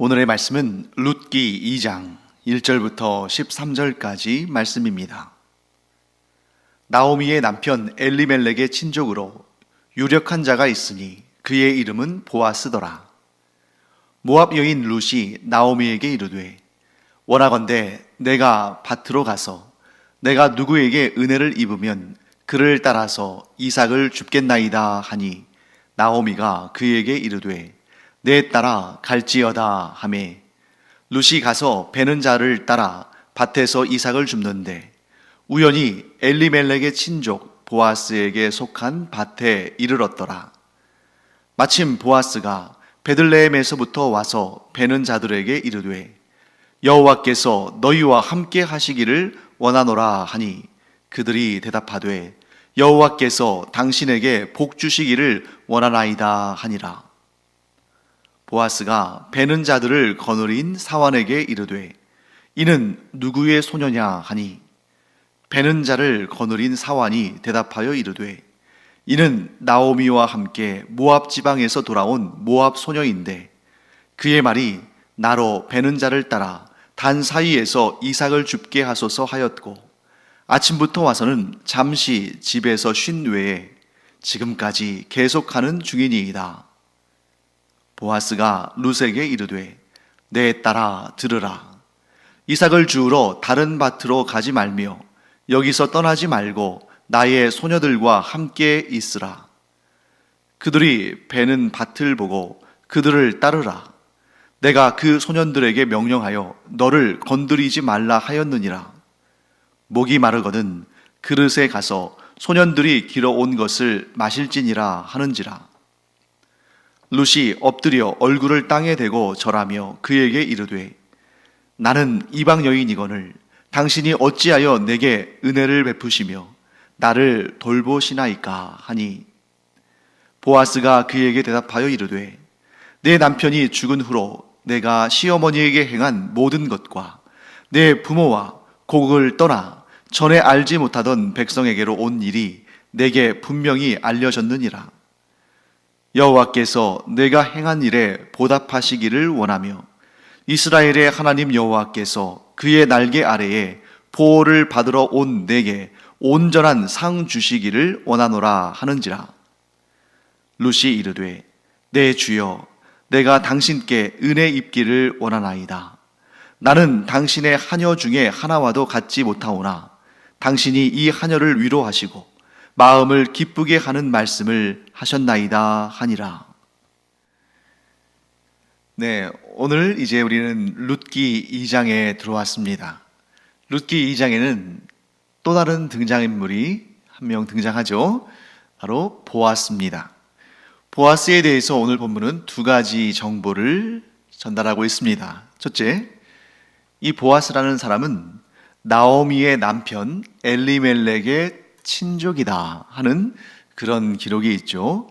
오늘의 말씀은 룻기 2장 1절부터 13절까지 말씀입니다. 나오미의 남편 엘리멜렉의 친족으로 유력한 자가 있으니 그의 이름은 보아스더라. 모압 여인 룻이 나오미에게 이르되 원하건대 내가 밭으로 가서 내가 누구에게 은혜를 입으면 그를 따라서 이삭을 줍겠나이다 하니 나오미가 그에게 이르되 내 따라 갈지어다 하매 룻이 가서 베는 자를 따라 밭에서 이삭을 줍는데 우연히 엘리멜렉의 친족 보아스에게 속한 밭에 이르렀더라. 마침 보아스가 베들레헴에서부터 와서 베는 자들에게 이르되 여호와께서 너희와 함께 하시기를 원하노라 하니 그들이 대답하되 여호와께서 당신에게 복 주시기를 원하나이다 하니라. 보아스가 베는 자들을 거느린 사환에게 이르되 이는 누구의 소녀냐 하니 베는 자를 거느린 사환이 대답하여 이르되 이는 나오미와 함께 모압 지방에서 돌아온 모압 소녀인데 그의 말이 나로 베는 자를 따라 단 사이에서 이삭을 줍게 하소서 하였고 아침부터 와서는 잠시 집에서 쉰 외에 지금까지 계속하는 중이니이다. 보아스가 룻에게 이르되 내 딸아 들으라. 이삭을 주우러 다른 밭으로 가지 말며 여기서 떠나지 말고 나의 소녀들과 함께 있으라. 그들이 베는 밭을 보고 그들을 따르라. 내가 그 소년들에게 명령하여 너를 건드리지 말라 하였느니라. 목이 마르거든 그릇에 가서 소년들이 길어온 것을 마실지니라 하는지라. 룻이 엎드려 얼굴을 땅에 대고 절하며 그에게 이르되 나는 이방 여인이거늘 당신이 어찌하여 내게 은혜를 베푸시며 나를 돌보시나이까 하니 보아스가 그에게 대답하여 이르되 내 남편이 죽은 후로 내가 시어머니에게 행한 모든 것과 내 부모와 고국을 떠나 전에 알지 못하던 백성에게로 온 일이 내게 분명히 알려졌느니라. 여호와께서 내가 행한 일에 보답하시기를 원하며 이스라엘의 하나님 여호와께서 그의 날개 아래에 보호를 받으러 온 내게 온전한 상 주시기를 원하노라 하는지라. 룻이 이르되 내 주여 내가 당신께 은혜 입기를 원하나이다. 나는 당신의 하녀 중에 하나와도 같지 못하오나 당신이 이 하녀를 위로하시고 마음을 기쁘게 하는 말씀을 하셨나이다 하니라. 네, 오늘 이제 우리는 룻기 2장에 들어왔습니다. 룻기 2장에는 또 다른 등장인물이 한 명 등장하죠. 바로 보아스입니다. 보아스에 대해서 오늘 본문은 두 가지 정보를 전달하고 있습니다. 첫째, 이 보아스라는 사람은 나오미의 남편 엘리멜렉의 친족이다 하는 그런 기록이 있죠.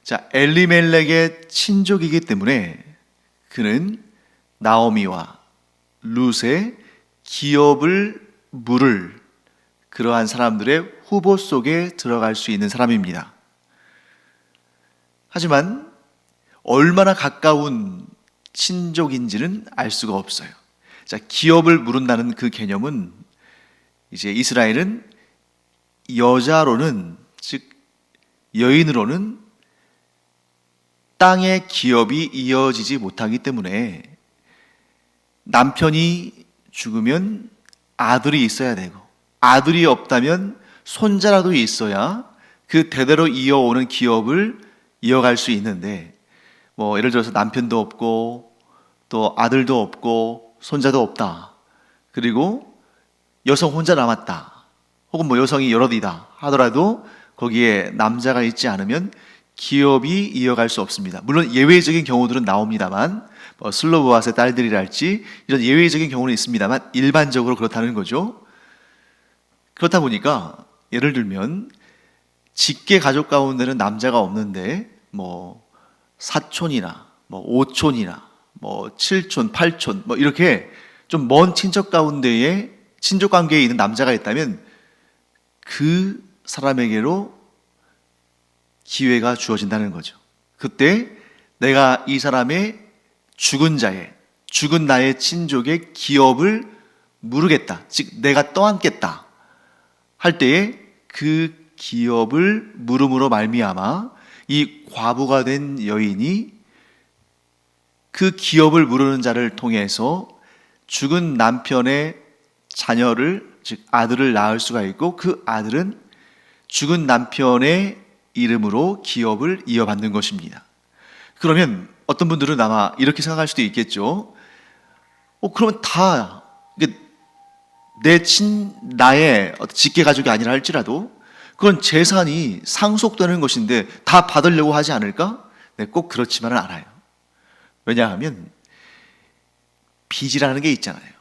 자, 엘리멜렉의 친족이기 때문에 그는 나오미와 룻의 기업을 물을 그러한 사람들의 후보 속에 들어갈 수 있는 사람입니다. 하지만 얼마나 가까운 친족인지는 알 수가 없어요. 자, 기업을 물은다는 그 개념은 이제 이스라엘은 여자로는, 즉 여인으로는 땅의 기업이 이어지지 못하기 때문에 남편이 죽으면 아들이 있어야 되고 아들이 없다면 손자라도 있어야 그 대대로 이어오는 기업을 이어갈 수 있는데 예를 들어서 남편도 없고 또 아들도 없고 손자도 없다. 그리고 여성 혼자 남았다. 혹은 여성이 여럿이다 하더라도 거기에 남자가 있지 않으면 기업이 이어갈 수 없습니다. 물론 예외적인 경우들은 나옵니다만 슬로보아스의 딸들이랄지 이런 예외적인 경우는 있습니다만 일반적으로 그렇다는 거죠. 그렇다 보니까 예를 들면 직계 가족 가운데는 남자가 없는데 사촌이나 오촌이나 칠촌, 팔촌 이렇게 좀 먼 친척 가운데에 친족 관계에 있는 남자가 있다면 그 사람에게로 기회가 주어진다는 거죠. 그때 내가 이 사람의 죽은 자의 죽은 나의 친족의 기업을 물으겠다. 즉 내가 떠안겠다 할 때에 그 기업을 물음으로 말미암아 이 과부가 된 여인이 그 기업을 물으는 자를 통해서 죽은 남편의 자녀를, 즉 아들을 낳을 수가 있고, 그 아들은 죽은 남편의 이름으로 기업을 이어받는 것입니다. 그러면 어떤 분들은 아마 이렇게 생각할 수도 있겠죠. 그러면 다 나의 직계 가족이 아니라 할지라도 그건 재산이 상속되는 것인데 다 받으려고 하지 않을까? 네, 꼭 그렇지만은 않아요. 왜냐하면 빚이라는 게 있잖아요.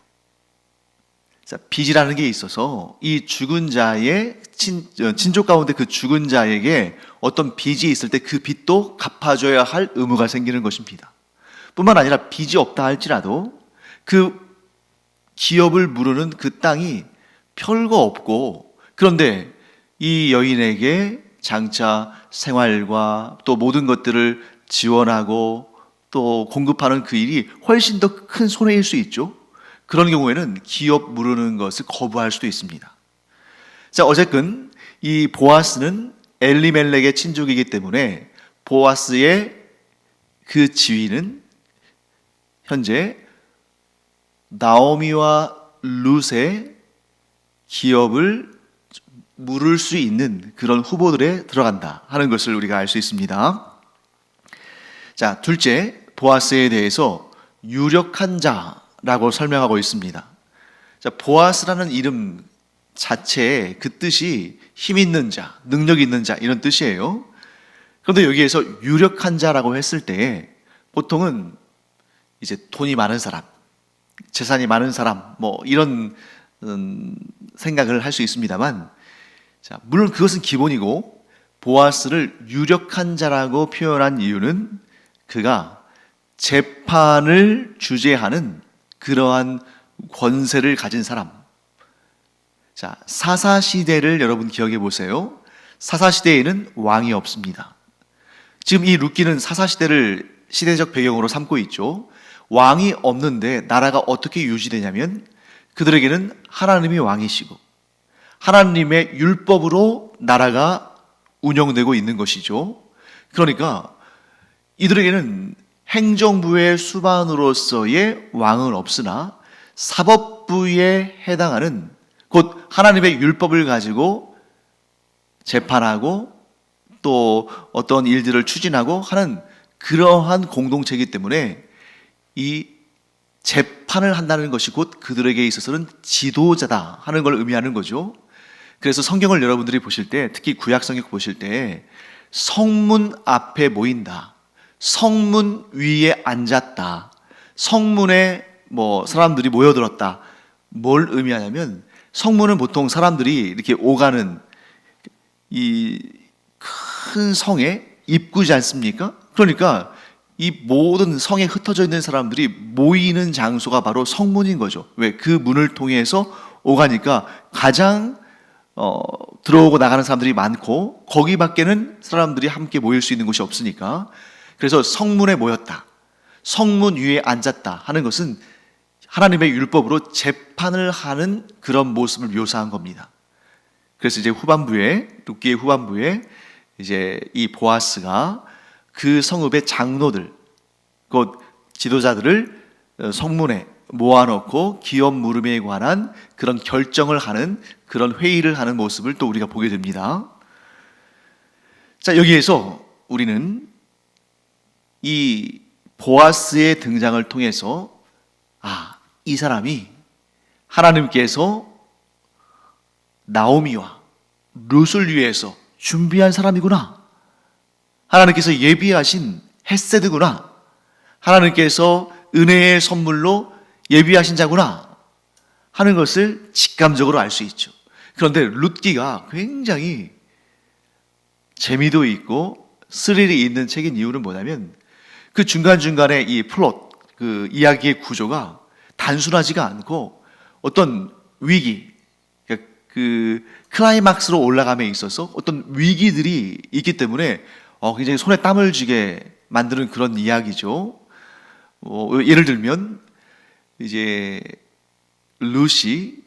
자, 빚이라는 게 있어서 이 죽은 자의 친족 가운데 그 죽은 자에게 어떤 빚이 있을 때 그 빚도 갚아줘야 할 의무가 생기는 것입니다. 뿐만 아니라 빚이 없다 할지라도 그 기업을 물으는 그 땅이 별거 없고, 그런데 이 여인에게 장차 생활과 또 모든 것들을 지원하고 또 공급하는 그 일이 훨씬 더 큰 손해일 수 있죠. 그런 경우에는 기업 물으는 것을 거부할 수도 있습니다. 자, 어쨌든 이 보아스는 엘리멜렉의 친족이기 때문에 보아스의 그 지위는 현재 나오미와 룻의 기업을 물을 수 있는 그런 후보들에 들어간다 하는 것을 우리가 알 수 있습니다. 자, 둘째, 보아스에 대해서 유력한 자라고 설명하고 있습니다. 자, 보아스라는 이름 자체의 그 뜻이 힘 있는 자, 능력 있는 자 이런 뜻이에요. 그런데 여기에서 유력한 자라고 했을 때 보통은 이제 돈이 많은 사람, 재산이 많은 사람, 이런 생각을 할 수 있습니다만, 자, 물론 그것은 기본이고, 보아스를 유력한 자라고 표현한 이유는 그가 재판을 주재하는 그러한 권세를 가진 사람. 자, 사사시대를 여러분 기억해 보세요. 사사시대에는 왕이 없습니다. 지금 이 룻기는 사사시대를 시대적 배경으로 삼고 있죠. 왕이 없는데 나라가 어떻게 유지되냐면 그들에게는 하나님이 왕이시고 하나님의 율법으로 나라가 운영되고 있는 것이죠. 그러니까 이들에게는 행정부의 수반으로서의 왕은 없으나 사법부에 해당하는, 곧 하나님의 율법을 가지고 재판하고 또 어떤 일들을 추진하고 하는 그러한 공동체이기 때문에 이 재판을 한다는 것이 곧 그들에게 있어서는 지도자다 하는 걸 의미하는 거죠. 그래서 성경을 여러분들이 보실 때, 특히 구약 성경 보실 때 성문 앞에 모인다, 성문 위에 앉았다, 성문에 사람들이 모여들었다, 뭘 의미하냐면 성문은 보통 사람들이 이렇게 오가는 이 큰 성의 입구지 않습니까? 그러니까 이 모든 성에 흩어져 있는 사람들이 모이는 장소가 바로 성문인 거죠. 왜? 그 문을 통해서 오가니까 가장 들어오고 나가는 사람들이 많고 거기 밖에는 사람들이 함께 모일 수 있는 곳이 없으니까. 그래서 성문에 모였다, 성문 위에 앉았다 하는 것은 하나님의 율법으로 재판을 하는 그런 모습을 묘사한 겁니다. 그래서 이제 룻기의 후반부에 이제 이 보아스가 그 성읍의 장로들, 곧 지도자들을 성문에 모아놓고 기업 물음에 관한 그런 결정을 하는, 그런 회의를 하는 모습을 또 우리가 보게 됩니다. 자, 여기에서 우리는 이 보아스의 등장을 통해서 이 사람이 하나님께서 나오미와 룻을 위해서 준비한 사람이구나, 하나님께서 예비하신 헤세드구나, 하나님께서 은혜의 선물로 예비하신 자구나 하는 것을 직감적으로 알 수 있죠. 그런데 룻기가 굉장히 재미도 있고 스릴이 있는 책인 이유는 뭐냐면 그 중간중간에 이 플롯, 그 이야기의 구조가 단순하지가 않고 어떤 위기, 그 클라이막스로 올라감에 있어서 어떤 위기들이 있기 때문에 굉장히 손에 땀을 쥐게 만드는 그런 이야기죠. 예를 들면 이제 룻이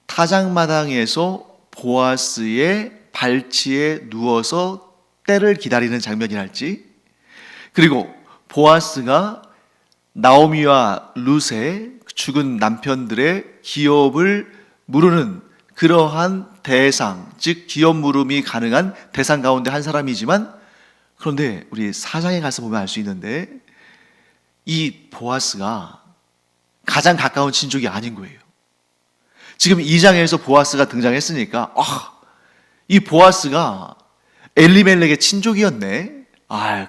타작마당에서 보아스의 발치에 누워서 때를 기다리는 장면이랄지, 그리고 보아스가 나오미와 룻의 죽은 남편들의 기업을 물으는 그러한 대상, 즉 기업 물음이 가능한 대상 가운데 한 사람이지만, 그런데 우리 4장에 가서 보면 알 수 있는데 이 보아스가 가장 가까운 친족이 아닌 거예요. 지금 2장에서 보아스가 등장했으니까 이 보아스가 엘리멜렉의 친족이었네.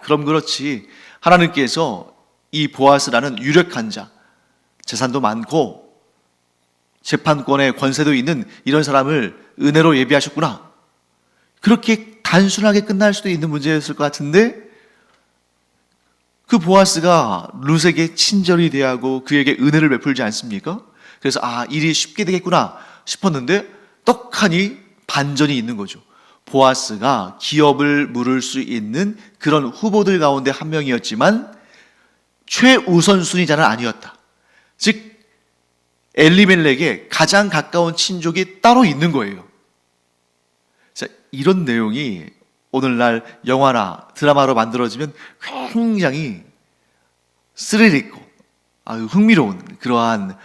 그럼 그렇지. 하나님께서 이 보아스라는 유력한 자, 재산도 많고 재판권의 권세도 있는 이런 사람을 은혜로 예비하셨구나. 그렇게 단순하게 끝날 수도 있는 문제였을 것 같은데, 그 보아스가 룻에게 친절히 대하고 그에게 은혜를 베풀지 않습니까? 그래서 일이 쉽게 되겠구나 싶었는데 떡하니 반전이 있는 거죠. 보아스가 기업을 물을 수 있는 그런 후보들 가운데 한 명이었지만 최우선순위자는 아니었다. 즉 엘리멜렉의 가장 가까운 친족이 따로 있는 거예요. 자, 이런 내용이 오늘날 영화나 드라마로 만들어지면 굉장히 스릴 있고 흥미로운 그러한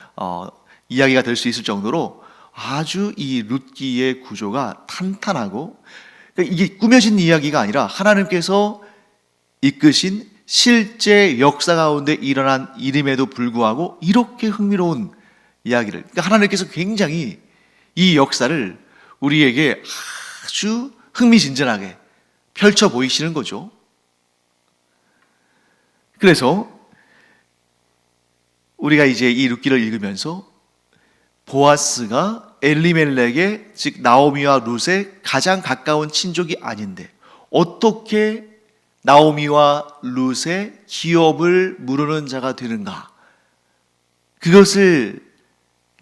이야기가 될 수 있을 정도로 아주 이 룻기의 구조가 탄탄하고, 그러니까 이게 꾸며진 이야기가 아니라 하나님께서 이끄신 실제 역사 가운데 일어난 일임에도 불구하고 이렇게 흥미로운 이야기를, 그러니까 하나님께서 굉장히 이 역사를 우리에게 아주 흥미진진하게 펼쳐 보이시는 거죠. 그래서 우리가 이제 이 룻기를 읽으면서 보아스가 엘리멜렉의, 즉 나오미와 룻의 가장 가까운 친족이 아닌데 어떻게 나오미와 룻의 기업을 물으는 자가 되는가, 그것을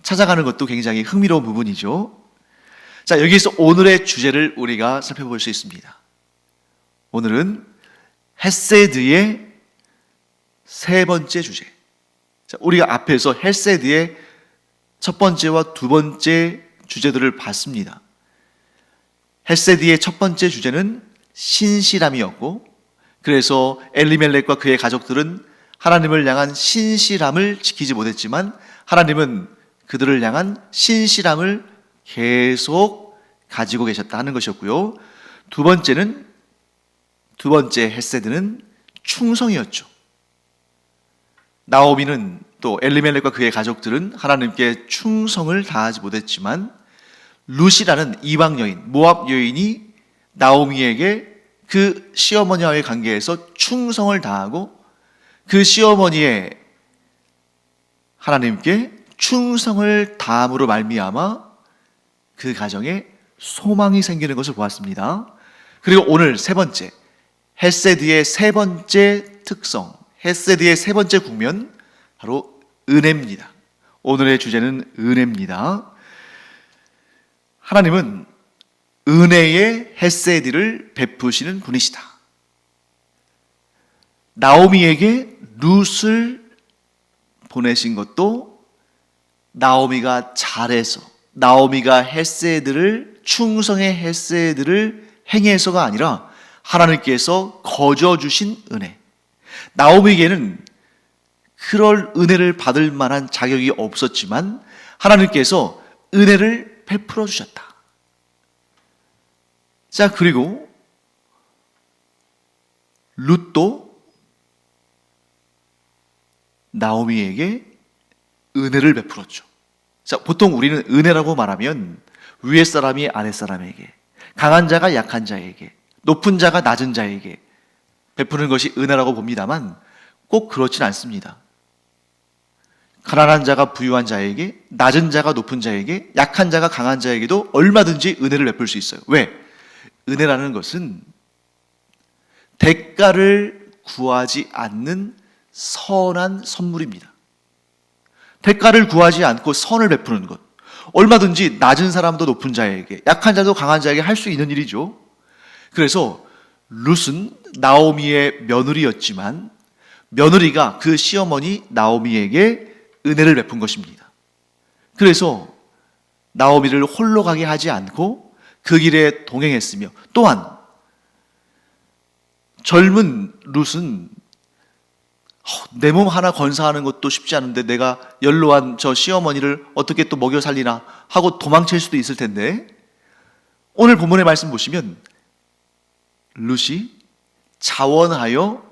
찾아가는 것도 굉장히 흥미로운 부분이죠. 자, 여기서 오늘의 주제를 우리가 살펴볼 수 있습니다. 오늘은 헤세드의 세 번째 주제. 자, 우리가 앞에서 헤세드의 첫 번째와 두 번째 주제들을 봤습니다. 헤세드의 첫 번째 주제는 신실함이었고, 그래서 엘리멜렉과 그의 가족들은 하나님을 향한 신실함을 지키지 못했지만 하나님은 그들을 향한 신실함을 계속 가지고 계셨다 하는 것이었고요. 두 번째 헤세드는 충성이었죠. 나오미는 또 엘리멜렉과 그의 가족들은 하나님께 충성을 다하지 못했지만 룻이라는 이방 여인, 모압 여인이 나오미에게 그 시어머니와의 관계에서 충성을 다하고 그 시어머니의 하나님께 충성을 다함으로 말미암아 그 가정에 소망이 생기는 것을 보았습니다. 그리고 오늘 세 번째, 헤세드의 세 번째 특성, 헤세드의 세 번째 국면, 바로 은혜입니다. 오늘의 주제는 은혜입니다. 하나님은 은혜의 헤세드를 베푸시는 분이시다. 나오미에게 룻을 보내신 것도 나오미가 잘해서, 나오미가 헤세드를, 충성의 헤세드를 행해서가 아니라 하나님께서 거저 주신 은혜. 나오미에게는 그럴 은혜를 받을 만한 자격이 없었지만 하나님께서 은혜를 베풀어 주셨다. 자, 그리고 룻도 나오미에게 은혜를 베풀었죠. 자, 보통 우리는 은혜라고 말하면 위에 사람이 아래 사람에게, 강한 자가 약한 자에게, 높은 자가 낮은 자에게 베푸는 것이 은혜라고 봅니다만 꼭 그렇진 않습니다. 가난한 자가 부유한 자에게, 낮은 자가 높은 자에게, 약한 자가 강한 자에게도 얼마든지 은혜를 베풀 수 있어요. 왜? 은혜라는 것은 대가를 구하지 않는 선한 선물입니다. 대가를 구하지 않고 선을 베푸는 것, 얼마든지 낮은 사람도 높은 자에게, 약한 자도 강한 자에게 할 수 있는 일이죠. 그래서 룻은 나오미의 며느리였지만 며느리가 그 시어머니 나오미에게 은혜를 베푼 것입니다. 그래서 나오미를 홀로 가게 하지 않고 그 길에 동행했으며, 또한 젊은 룻은 내 몸 하나 건사하는 것도 쉽지 않은데 내가 연로한 저 시어머니를 어떻게 또 먹여 살리나 하고 도망칠 수도 있을 텐데, 오늘 본문의 말씀 보시면 룻이 자원하여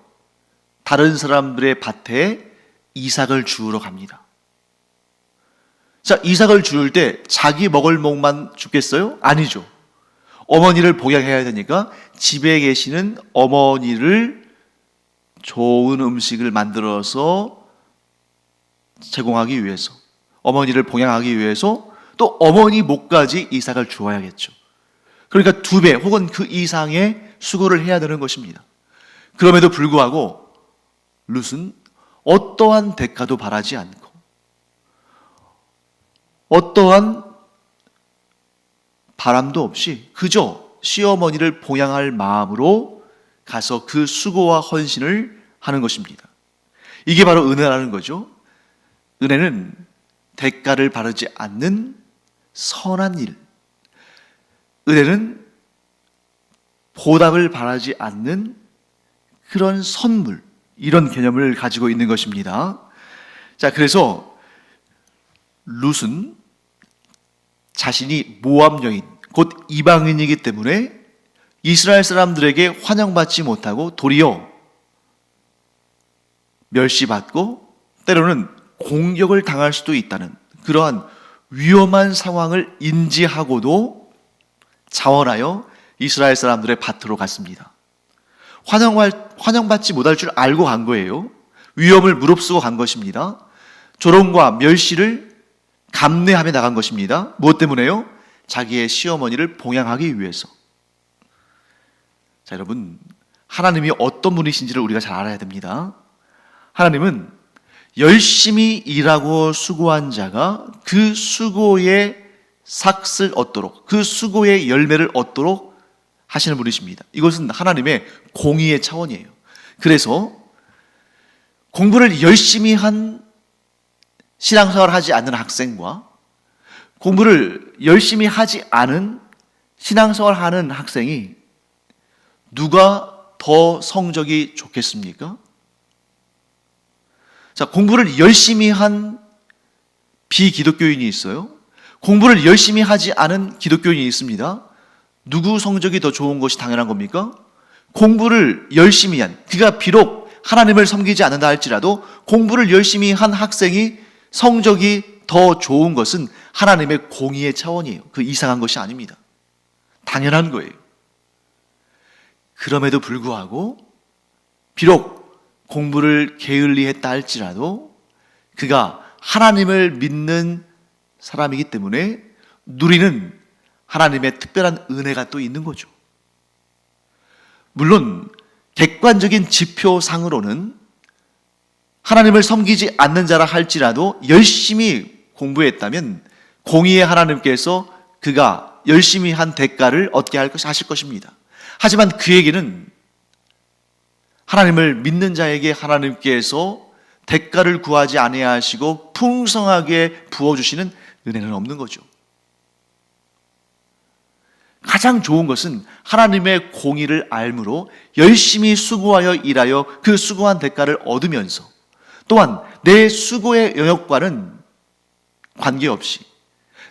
다른 사람들의 밭에 이삭을 주우러 갑니다. 자, 이삭을 주울 때 자기 먹을 목만 죽겠어요? 아니죠. 어머니를 복양해야 되니까 집에 계시는 어머니를 좋은 음식을 만들어서 제공하기 위해서, 어머니를 봉양하기 위해서 또 어머니 목까지 이삭을 주어야겠죠. 그러니까 2배 혹은 그 이상의 수고를 해야 되는 것입니다. 그럼에도 불구하고 룻은 어떠한 대가도 바라지 않고 어떠한 바람도 없이 그저 시어머니를 봉양할 마음으로 가서 그 수고와 헌신을 하는 것입니다. 이게 바로 은혜라는 거죠. 은혜는 대가를 바라지 않는 선한 일, 은혜는 보답을 바라지 않는 그런 선물, 이런 개념을 가지고 있는 것입니다. 자, 그래서 룻은 자신이 모압 여인, 곧 이방인이기 때문에 이스라엘 사람들에게 환영받지 못하고 도리어 멸시받고 때로는 공격을 당할 수도 있다는 그러한 위험한 상황을 인지하고도 자원하여 이스라엘 사람들의 밭으로 갔습니다. 환영받지 못할 줄 알고 간 거예요. 위험을 무릅쓰고 간 것입니다. 조롱과 멸시를 감내하며 나간 것입니다. 무엇 때문에요? 자기의 시어머니를 봉양하기 위해서. 자, 여러분, 하나님이 어떤 분이신지를 우리가 잘 알아야 됩니다. 하나님은 열심히 일하고 수고한 자가 그 수고의 삭을 얻도록, 그 수고의 열매를 얻도록 하시는 분이십니다. 이것은 하나님의 공의의 차원이에요. 그래서 공부를 열심히 한 신앙생활을 하지 않는 학생과 공부를 열심히 하지 않은 신앙생활을 하는 학생이 누가 더 성적이 좋겠습니까? 자, 공부를 열심히 한 비기독교인이 있어요. 공부를 열심히 하지 않은 기독교인이 있습니다. 누구 성적이 더 좋은 것이 당연한 겁니까? 공부를 열심히 한, 그가 비록 하나님을 섬기지 않는다 할지라도 공부를 열심히 한 학생이 성적이 더 좋은 것은 하나님의 공의의 차원이에요. 그 이상한 것이 아닙니다. 당연한 거예요. 그럼에도 불구하고 비록 공부를 게을리 했다 할지라도 그가 하나님을 믿는 사람이기 때문에 누리는 하나님의 특별한 은혜가 또 있는 거죠. 물론 객관적인 지표상으로는 하나님을 섬기지 않는 자라 할지라도 열심히 공부했다면 공의의 하나님께서 그가 열심히 한 대가를 얻게 하실 것입니다. 하지만 그에게는 하나님을 믿는 자에게 하나님께서 대가를 구하지 아니하시고 풍성하게 부어주시는 은혜는 없는 거죠. 가장 좋은 것은 하나님의 공의를 알므로 열심히 수고하여 일하여 그 수고한 대가를 얻으면서 또한 내 수고의 영역과는 관계없이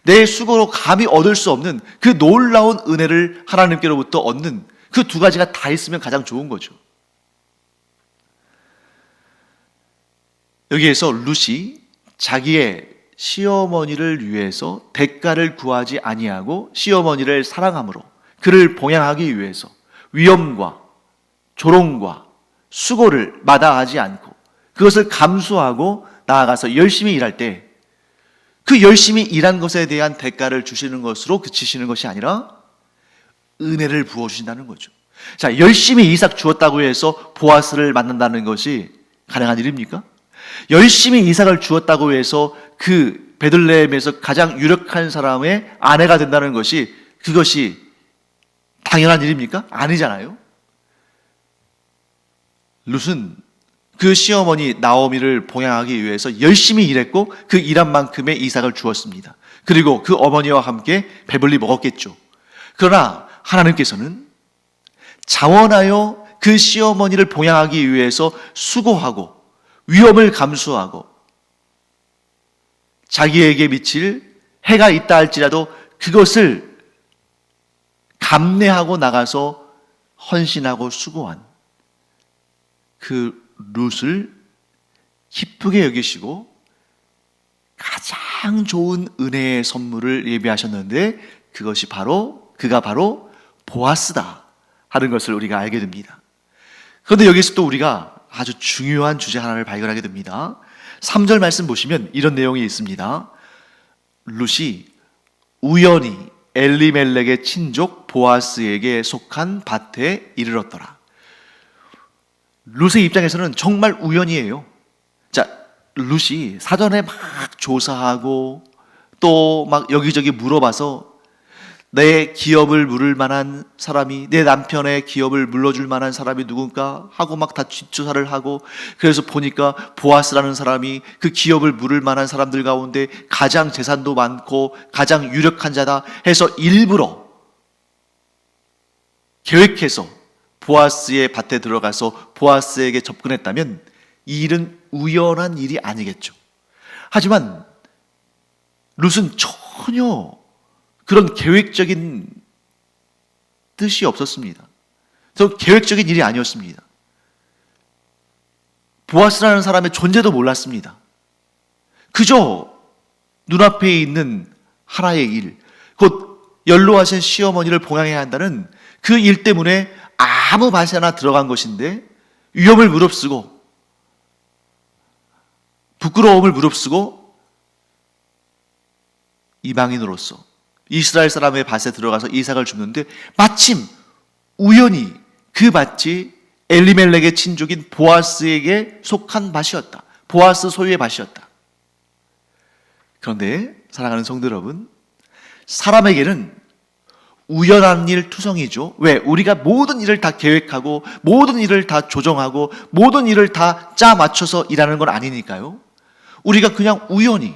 내 수고로 감히 얻을 수 없는 그 놀라운 은혜를 하나님께로부터 얻는 그 2가지가 다 있으면 가장 좋은 거죠. 여기에서 룻이 자기의 시어머니를 위해서 대가를 구하지 아니하고 시어머니를 사랑함으로 그를 봉양하기 위해서 위험과 조롱과 수고를 마다하지 않고 그것을 감수하고 나아가서 열심히 일할 때 그 열심히 일한 것에 대한 대가를 주시는 것으로 그치시는 것이 아니라 은혜를 부어주신다는 거죠. 자, 열심히 이삭 주었다고 해서 보아스를 만난다는 것이 가능한 일입니까? 열심히 이삭을 주었다고 해서 그 베들레헴에서 가장 유력한 사람의 아내가 된다는 것이 그것이 당연한 일입니까? 아니잖아요. 룻은 그 시어머니 나오미를 봉양하기 위해서 열심히 일했고 그 일한 만큼의 이삭을 주었습니다. 그리고 그 어머니와 함께 배불리 먹었겠죠. 그러나 하나님께서는 자원하여 그 시어머니를 봉양하기 위해서 수고하고 위험을 감수하고 자기에게 미칠 해가 있다 할지라도 그것을 감내하고 나가서 헌신하고 수고한 그 룻을 기쁘게 여기시고 가장 좋은 은혜의 선물을 예비하셨는데 그가 바로 보아스다 하는 것을 우리가 알게 됩니다. 그런데 여기서 또 우리가 아주 중요한 주제 하나를 발견하게 됩니다. 3절 말씀 보시면 이런 내용이 있습니다. 룻이 우연히 엘리멜렉의 친족 보아스에게 속한 밭에 이르렀더라. 룻의 입장에서는 정말 우연이에요. 자, 룻이 사전에 막 조사하고 또 막 여기저기 물어봐서 내 기업을 물을 만한 사람이, 내 남편의 기업을 물러줄 만한 사람이 누군가 하고 막 다 뒷조사를 하고, 그래서 보니까 보아스라는 사람이 그 기업을 물을 만한 사람들 가운데 가장 재산도 많고 가장 유력한 자다 해서 일부러 계획해서 보아스의 밭에 들어가서 보아스에게 접근했다면 이 일은 우연한 일이 아니겠죠. 하지만 룻은 전혀 그런 계획적인 뜻이 없었습니다. 저 계획적인 일이 아니었습니다. 보아스라는 사람의 존재도 몰랐습니다. 그저 눈앞에 있는 하나의 일, 곧 연로하신 시어머니를 봉양해야 한다는 그 일 때문에 아무 맛이나 들어간 것인데 위험을 무릅쓰고 부끄러움을 무릅쓰고 이방인으로서 이스라엘 사람의 밭에 들어가서 이삭을 줍는데 마침 우연히 그 밭이 엘리멜렉의 친족인 보아스에게 속한 밭이었다. 보아스 소유의 밭이었다. 그런데 사랑하는 성도 여러분, 사람에게는 우연한 일 투성이죠. 왜? 우리가 모든 일을 다 계획하고 모든 일을 다 조정하고 모든 일을 다 짜 맞춰서 일하는 건 아니니까요. 우리가 그냥 우연히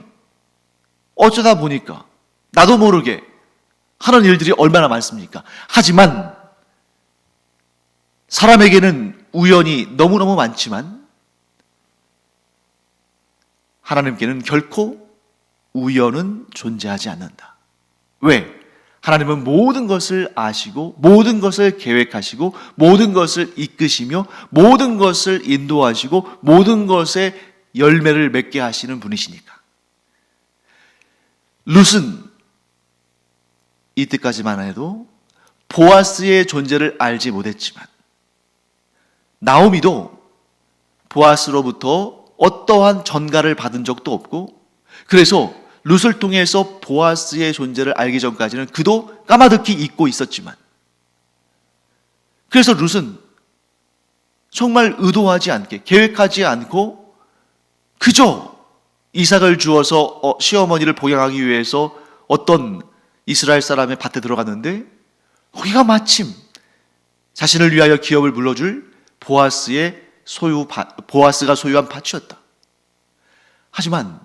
어쩌다 보니까 나도 모르게 하는 일들이 얼마나 많습니까? 하지만 사람에게는 우연이 너무너무 많지만 하나님께는 결코 우연은 존재하지 않는다. 왜? 하나님은 모든 것을 아시고 모든 것을 계획하시고 모든 것을 이끄시며 모든 것을 인도하시고 모든 것에 열매를 맺게 하시는 분이시니까. 룻은 이때까지만 해도 보아스의 존재를 알지 못했지만 나오미도 보아스로부터 어떠한 전가를 받은 적도 없고, 그래서 룻을 통해서 보아스의 존재를 알기 전까지는 그도 까마득히 잊고 있었지만, 그래서 룻은 정말 의도하지 않게 계획하지 않고 그저 이삭을 주어서 시어머니를 봉양하기 위해서 어떤 이스라엘 사람의 밭에 들어갔는데 거기가 마침 자신을 위하여 기업을 물러줄 보아스가 소유한 밭이었다. 하지만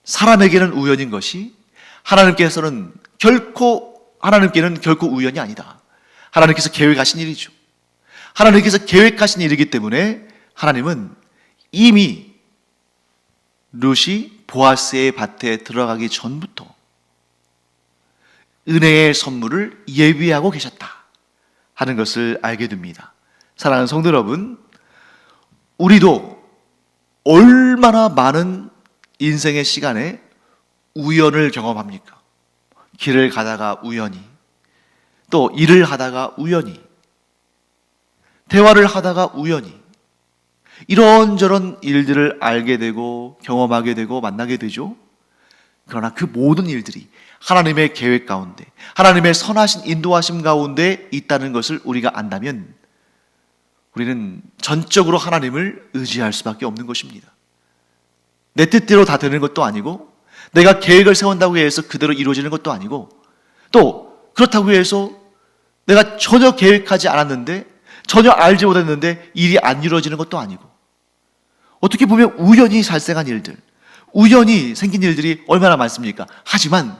사람에게는 우연인 것이 하나님께는 결코 우연이 아니다. 하나님께서 계획하신 일이죠. 하나님께서 계획하신 일이기 때문에 하나님은 이미 룻이 보아스의 밭에 들어가기 전부터 은혜의 선물을 예비하고 계셨다 하는 것을 알게 됩니다. 사랑하는 성도 여러분, 우리도 얼마나 많은 인생의 시간에 우연을 경험합니까? 길을 가다가 우연히, 또 일을 하다가 우연히, 대화를 하다가 우연히, 이런저런 일들을 알게 되고 경험하게 되고 만나게 되죠. 그러나 그 모든 일들이 하나님의 계획 가운데, 하나님의 선하신 인도하심 가운데 있다는 것을 우리가 안다면 우리는 전적으로 하나님을 의지할 수밖에 없는 것입니다. 내 뜻대로 다 되는 것도 아니고, 내가 계획을 세운다고 해서 그대로 이루어지는 것도 아니고, 또 그렇다고 해서 내가 전혀 계획하지 않았는데, 전혀 알지 못했는데 일이 안 이루어지는 것도 아니고, 어떻게 보면 우연히 발생한 일들, 우연히 생긴 일들이 얼마나 많습니까? 하지만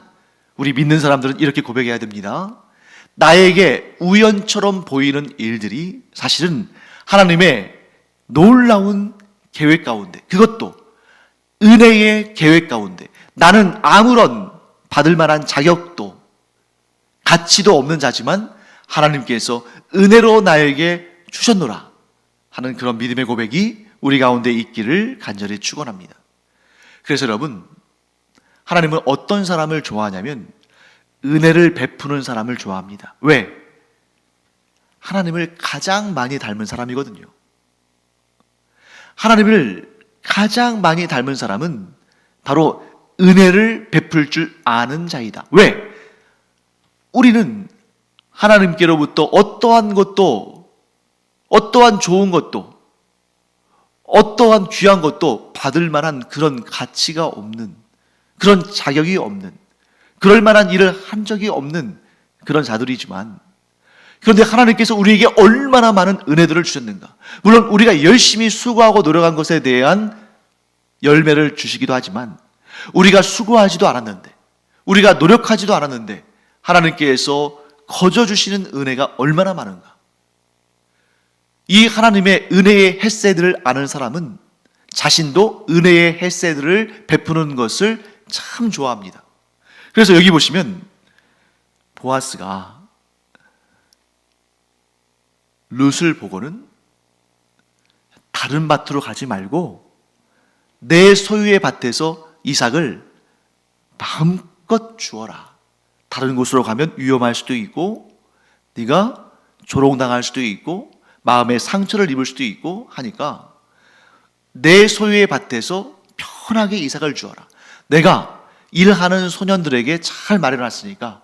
우리 믿는 사람들은 이렇게 고백해야 됩니다. 나에게 우연처럼 보이는 일들이 사실은 하나님의 놀라운 계획 가운데, 그것도 은혜의 계획 가운데, 나는 아무런 받을 만한 자격도 가치도 없는 자지만 하나님께서 은혜로 나에게 주셨노라 하는 그런 믿음의 고백이 우리 가운데 있기를 간절히 축원합니다. 그래서 여러분, 하나님은 어떤 사람을 좋아하냐면 은혜를 베푸는 사람을 좋아합니다. 왜? 하나님을 가장 많이 닮은 사람이거든요. 하나님을 가장 많이 닮은 사람은 바로 은혜를 베풀 줄 아는 자이다. 왜? 우리는 하나님께로부터 어떠한 것도, 어떠한 좋은 것도, 어떠한 귀한 것도 받을 만한 그런 가치가 없는, 그런 자격이 없는, 그럴 만한 일을 한 적이 없는 그런 자들이지만, 그런데 하나님께서 우리에게 얼마나 많은 은혜들을 주셨는가. 물론 우리가 열심히 수고하고 노력한 것에 대한 열매를 주시기도 하지만, 우리가 수고하지도 않았는데, 우리가 노력하지도 않았는데 하나님께서 거저 주시는 은혜가 얼마나 많은가. 이 하나님의 은혜의 햇새들을 아는 사람은 자신도 은혜의 햇새들을 베푸는 것을 참 좋아합니다. 그래서 여기 보시면 보아스가 룻을 보고는 다른 밭으로 가지 말고 내 소유의 밭에서 이삭을 마음껏 주어라. 다른 곳으로 가면 위험할 수도 있고 네가 조롱당할 수도 있고 마음에 상처를 입을 수도 있고 하니까 내 소유의 밭에서 편하게 이삭을 주어라. 내가 일하는 소년들에게 잘 말해놨으니까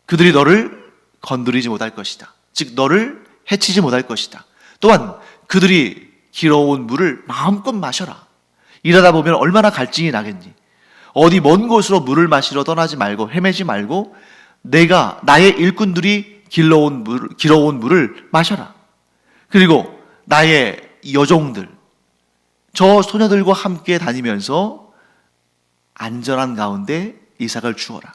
그들이 너를 건드리지 못할 것이다. 즉 너를 해치지 못할 것이다. 또한 그들이 길어온 물을 마음껏 마셔라. 일하다 보면 얼마나 갈증이 나겠니. 어디 먼 곳으로 물을 마시러 떠나지 말고 헤매지 말고 내가 나의 일꾼들이 길어온 물을 마셔라. 그리고 나의 여종들, 저 소녀들과 함께 다니면서 안전한 가운데 이삭을 주어라.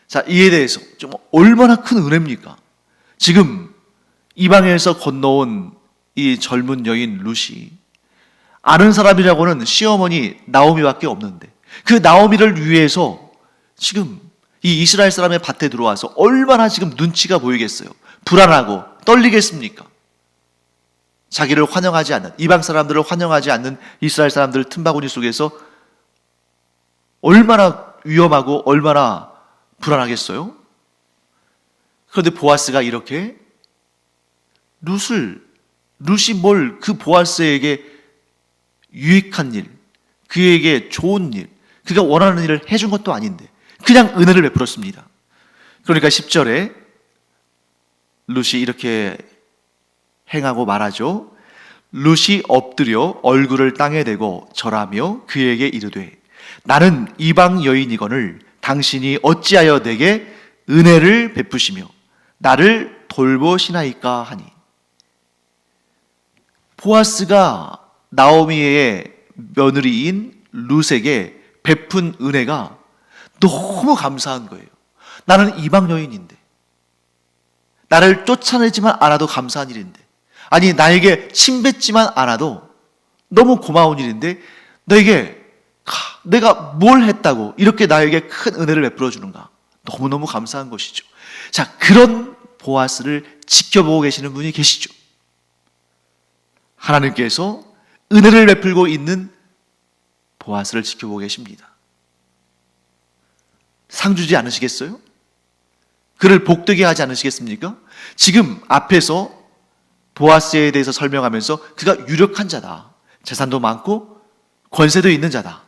자, 이에 대해서 좀 얼마나 큰 은혜입니까? 지금 이방에서 건너온 이 젊은 여인 룻이 아는 사람이라고는 시어머니 나오미밖에 없는데 그 나오미를 위해서 지금 이 이스라엘 사람의 밭에 들어와서 얼마나 지금 눈치가 보이겠어요? 불안하고 떨리겠습니까? 자기를 환영하지 않는, 이방 사람들을 환영하지 않는 이스라엘 사람들 틈바구니 속에서 얼마나 위험하고 얼마나 불안하겠어요? 그런데 보아스가 이렇게 룻이 뭘 그 보아스에게 유익한 일, 그에게 좋은 일, 그가 원하는 일을 해준 것도 아닌데 그냥 은혜를 베풀었습니다. 그러니까 10절에 룻이 이렇게 행하고 말하죠. 룻이 엎드려 얼굴을 땅에 대고 절하며 그에게 이르되 나는 이방 여인이거늘 당신이 어찌하여 내게 은혜를 베푸시며 나를 돌보시나이까 하니. 보아스가 나오미의 며느리인 룻에게 베푼 은혜가 너무 감사한 거예요. 나는 이방 여인인데 나를 쫓아내지만 않아도 감사한 일인데, 아니 나에게 침뱉지만 않아도 너무 고마운 일인데 너에게 내가 뭘 했다고 이렇게 나에게 큰 은혜를 베풀어 주는가. 너무너무 감사한 것이죠. 자, 그런 보아스를 지켜보고 계시는 분이 계시죠. 하나님께서 은혜를 베풀고 있는 보아스를 지켜보고 계십니다. 상 주지 않으시겠어요? 그를 복되게 하지 않으시겠습니까? 지금 앞에서 보아스에 대해서 설명하면서 그가 유력한 자다. 재산도 많고 권세도 있는 자다.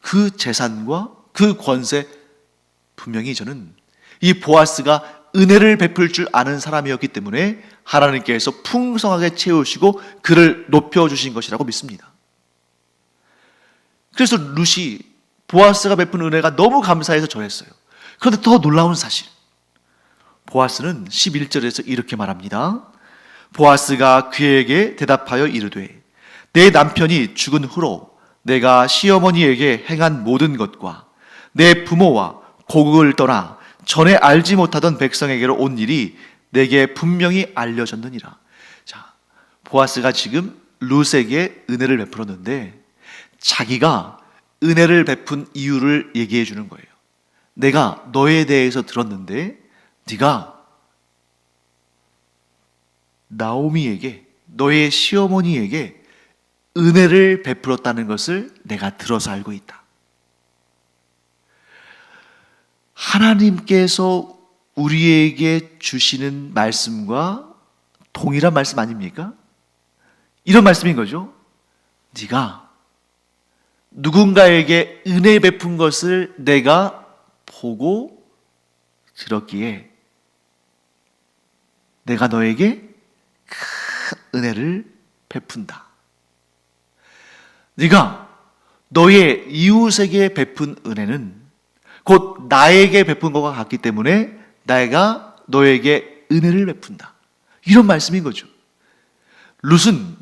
그 재산과 그 권세, 분명히 저는 이 보아스가 은혜를 베풀 줄 아는 사람이었기 때문에 하나님께서 풍성하게 채우시고 그를 높여주신 것이라고 믿습니다. 그래서 룻이 보아스가 베푼 은혜가 너무 감사해서 절했어요. 그런데 더 놀라운 사실, 보아스는 11절에서 이렇게 말합니다. 보아스가 그에게 대답하여 이르되 내 남편이 죽은 후로 내가 시어머니에게 행한 모든 것과 내 부모와 고국을 떠나 전에 알지 못하던 백성에게로 온 일이 내게 분명히 알려졌느니라. 자, 보아스가 지금 룻에게 은혜를 베풀었는데 자기가 은혜를 베푼 이유를 얘기해 주는 거예요. 내가 너에 대해서 들었는데 네가 나오미에게, 너의 시어머니에게 은혜를 베풀었다는 것을 내가 들어서 알고 있다. 하나님께서 우리에게 주시는 말씀과 동일한 말씀 아닙니까? 이런 말씀인 거죠. 네가 누군가에게 은혜 베푼 것을 내가 보고 들었기에 내가 너에게 큰 은혜를 베푼다. 네가 너의 이웃에게 베푼 은혜는 곧 나에게 베푼 것과 같기 때문에 내가 너에게 은혜를 베푼다. 이런 말씀인 거죠. 룻은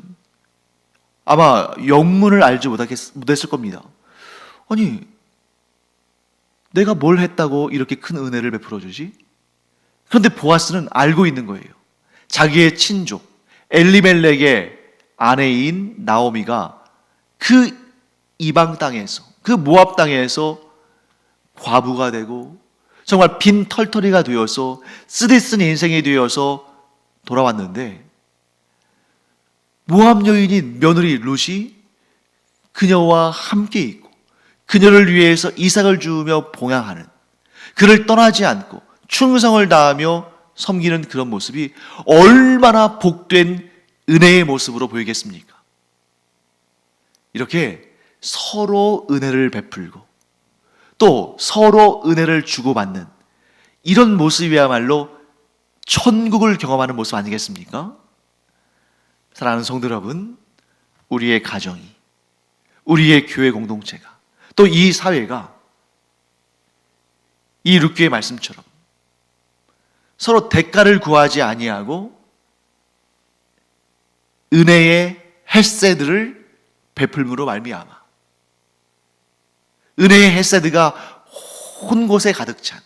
아마 영문을 알지 못했을 겁니다. 아니, 내가 뭘 했다고 이렇게 큰 은혜를 베풀어 주지? 그런데 보아스는 알고 있는 거예요. 자기의 친족 엘리멜렉의 아내인 나오미가 그 이방 땅에서, 그 모압 땅에서 과부가 되고 정말 빈 털터리가 되어서 쓰디쓴 인생이 되어서 돌아왔는데 모압 여인인 며느리 룻이 그녀와 함께 있고 그녀를 위해서 이삭을 주며 봉양하는, 그를 떠나지 않고 충성을 다하며 섬기는 그런 모습이 얼마나 복된 은혜의 모습으로 보이겠습니까? 이렇게 서로 은혜를 베풀고 또 서로 은혜를 주고받는 이런 모습이야말로 천국을 경험하는 모습 아니겠습니까? 사랑하는 성도 여러분, 우리의 가정이, 우리의 교회 공동체가, 또 이 사회가 이 룻기의 말씀처럼 서로 대가를 구하지 아니하고 은혜의 헤세드를 베풀므로 말미암아 은혜의 헤세드가 온 곳에 가득 찬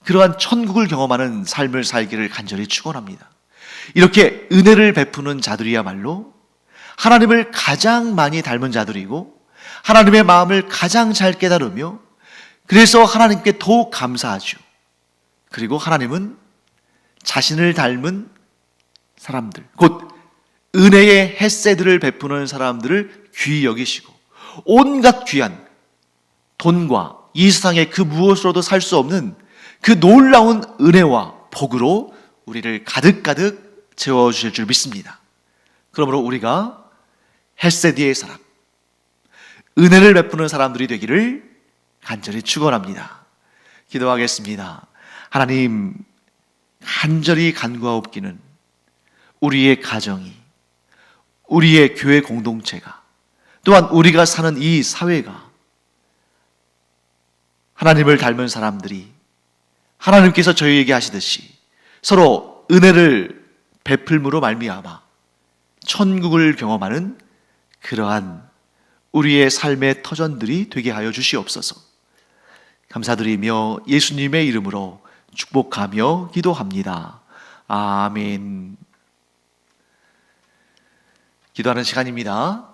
그러한 천국을 경험하는 삶을 살기를 간절히 축원합니다. 이렇게 은혜를 베푸는 자들이야말로 하나님을 가장 많이 닮은 자들이고 하나님의 마음을 가장 잘 깨달으며 그래서 하나님께 더욱 감사하죠. 그리고 하나님은 자신을 닮은 사람들, 곧 은혜의 헤세드를 베푸는 사람들을 귀히 여기시고 온갖 귀한 돈과 이 세상의 그 무엇으로도 살 수 없는 그 놀라운 은혜와 복으로 우리를 가득가득 채워주실 줄 믿습니다. 그러므로 우리가 헤세드의 사람, 은혜를 베푸는 사람들이 되기를 간절히 축원합니다. 기도하겠습니다. 하나님, 간절히 간구하옵기는 우리의 가정이, 우리의 교회 공동체가, 또한 우리가 사는 이 사회가 하나님을 닮은 사람들이 하나님께서 저희에게 하시듯이 서로 은혜를 베풀므로 말미암아 천국을 경험하는 그러한 우리의 삶의 터전들이 되게 하여 주시옵소서. 감사드리며 예수님의 이름으로 축복하며 기도합니다. 아멘. 기도하는 시간입니다.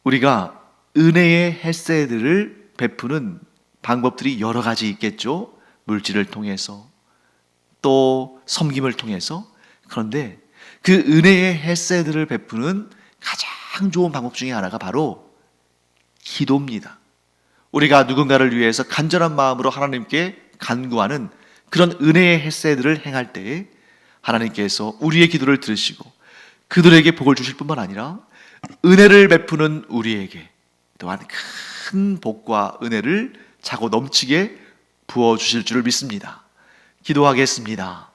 우리가 은혜의 헤세드를 베푸는 방법들이 여러 가지 있겠죠. 물질을 통해서 또 섬김을 통해서. 그런데 그 은혜의 헤세드를 베푸는 가장 좋은 방법 중에 하나가 바로 기도입니다. 우리가 누군가를 위해서 간절한 마음으로 하나님께 간구하는 그런 은혜의 헤세드를 행할 때에 하나님께서 우리의 기도를 들으시고 그들에게 복을 주실 뿐만 아니라 은혜를 베푸는 우리에게 또한 큰 복과 은혜를 차고 넘치게 부어주실 줄을 믿습니다. 기도하겠습니다.